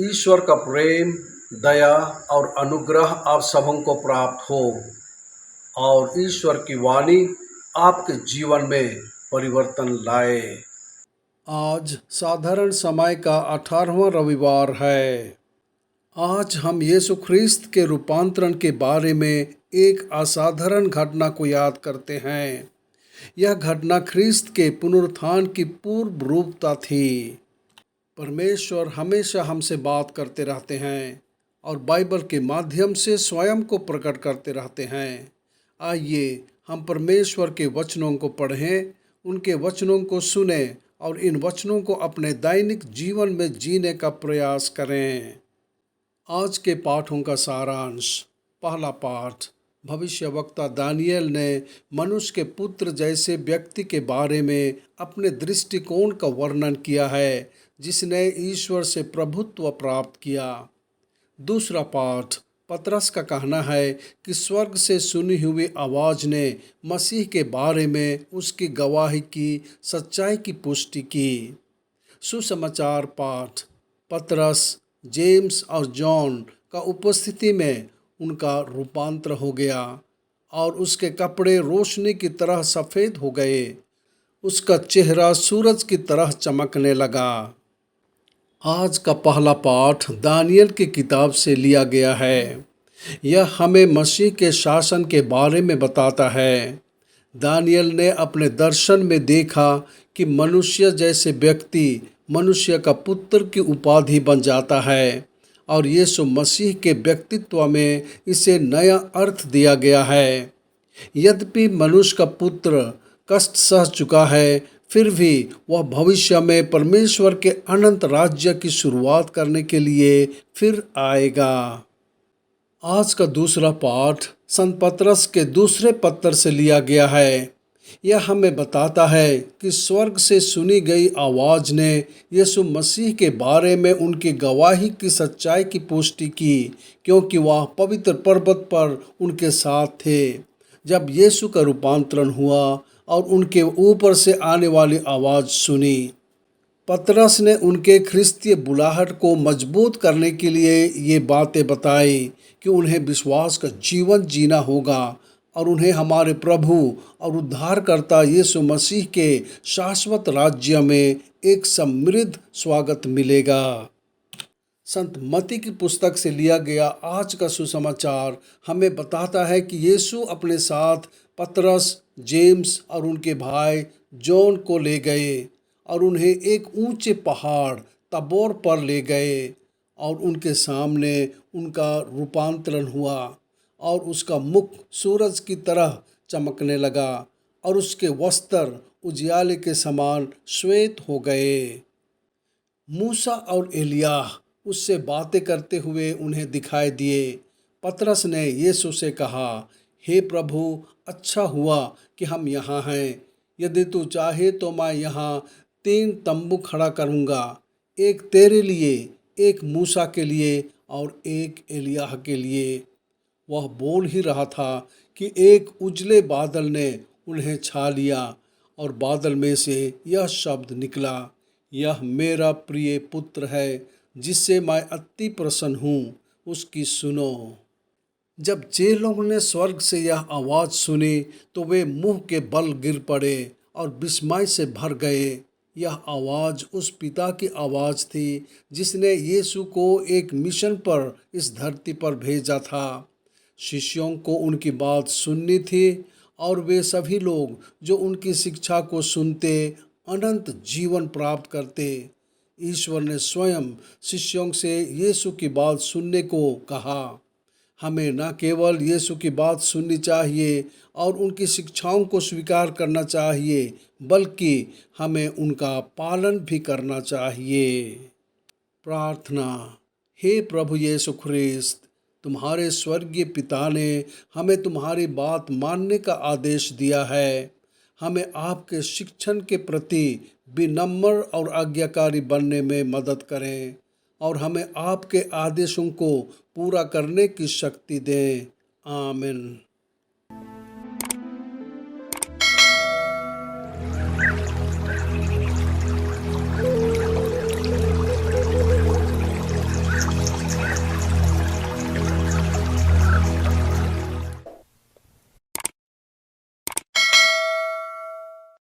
ईश्वर का प्रेम, दया और अनुग्रह आप सबों को प्राप्त हो और ईश्वर की वाणी आपके जीवन में परिवर्तन लाए। आज साधारण समय का 18वां रविवार है। आज हम यीशु ख्रिस्त के रूपांतरण के बारे में एक असाधारण घटना को याद करते हैं। यह घटना ख्रिस्त के पुनरुत्थान की पूर्व रूपता थी। परमेश्वर हमेशा हमसे बात करते रहते हैं और बाइबल के माध्यम से स्वयं को प्रकट करते रहते हैं। आइए हम परमेश्वर के वचनों को पढ़ें, उनके वचनों को सुनें और इन वचनों को अपने दैनिक जीवन में जीने का प्रयास करें। आज के पाठों का सारांश। पहला पाठ, भविष्यवक्ता दानियल ने मनुष्य के पुत्र जैसे व्यक्ति के बारे में अपने दृष्टिकोण का वर्णन किया है, जिसने ईश्वर से प्रभुत्व प्राप्त किया। दूसरा पाठ, पतरस का कहना है कि स्वर्ग से सुनी हुई आवाज़ ने मसीह के बारे में उसकी गवाही की सच्चाई की पुष्टि की। सुसमाचार पाठ, पतरस, जेम्स और जॉन का उपस्थिति में उनका रूपांतर हो गया और उसके कपड़े रोशनी की तरह सफ़ेद हो गए। उसका चेहरा सूरज की तरह चमकने लगा। आज का पहला पाठ दानियल की किताब से लिया गया है। यह हमें मसीह के शासन के बारे में बताता है। दानियल ने अपने दर्शन में देखा कि मनुष्य जैसे व्यक्ति मनुष्य का पुत्र की उपाधि बन जाता है और यीशु मसीह के व्यक्तित्व में इसे नया अर्थ दिया गया है। यद्यपि मनुष्य का पुत्र कष्ट सह चुका है, फिर भी वह भविष्य में परमेश्वर के अनंत राज्य की शुरुआत करने के लिए फिर आएगा। आज का दूसरा पाठ संत पतरस के दूसरे पत्र से लिया गया है। यह हमें बताता है कि स्वर्ग से सुनी गई आवाज़ ने यीशु मसीह के बारे में उनकी गवाही की सच्चाई की पुष्टि की, क्योंकि वह पवित्र पर्वत पर उनके साथ थे जब यीशु का रूपांतरण हुआ और उनके ऊपर से आने वाली आवाज़ सुनी। पतरस ने उनके ख्रिस्तीय बुलाहट को मजबूत करने के लिए ये बातें बताई कि उन्हें विश्वास का जीवन जीना होगा और उन्हें हमारे प्रभु और उद्धारकर्ता यीशु मसीह के शाश्वत राज्य में एक समृद्ध स्वागत मिलेगा। संत मत्ती की पुस्तक से लिया गया आज का सुसमाचार हमें बताता है कि यीशु अपने साथ पतरस, जेम्स और उनके भाई जॉन को ले गए और उन्हें एक ऊंचे पहाड़ तबोर पर ले गए और उनके सामने उनका रूपांतरण हुआ और उसका मुख सूरज की तरह चमकने लगा और उसके वस्त्र उजियाले के समान श्वेत हो गए। मूसा और एलियाह उससे बातें करते हुए उन्हें दिखाई दिए। पतरस ने यीशु से कहा, हे प्रभु, अच्छा हुआ कि हम यहाँ हैं। यदि तू चाहे तो मैं यहाँ 3 तंबू खड़ा करूँगा, एक तेरे लिए, एक मूसा के लिए और एक एलियाह के लिए। वह बोल ही रहा था कि एक उजले बादल ने उन्हें छा लिया और बादल में से यह शब्द निकला, यह मेरा प्रिय पुत्र है जिससे मैं अति प्रसन्न हूँ, उसकी सुनो। जब चेलों ने स्वर्ग से यह आवाज़ सुनी तो वे मुंह के बल गिर पड़े और विस्मय से भर गए। यह आवाज़ उस पिता की आवाज़ थी जिसने यीशु को एक मिशन पर इस धरती पर भेजा था। शिष्यों को उनकी बात सुननी थी और वे सभी लोग जो उनकी शिक्षा को सुनते अनंत जीवन प्राप्त करते। ईश्वर ने स्वयं शिष्यों से यीशु की बात सुनने को कहा। हमें न केवल यीशु की बात सुननी चाहिए और उनकी शिक्षाओं को स्वीकार करना चाहिए, बल्कि हमें उनका पालन भी करना चाहिए। प्रार्थना। हे प्रभु यीशु ख्रिस्त, तुम्हारे स्वर्गीय पिता ने हमें तुम्हारी बात मानने का आदेश दिया है। हमें आपके शिक्षण के प्रति विनम्र और आज्ञाकारी बनने में मदद करें और हमें आपके आदेशों को पूरा करने की शक्ति दें। आमीन।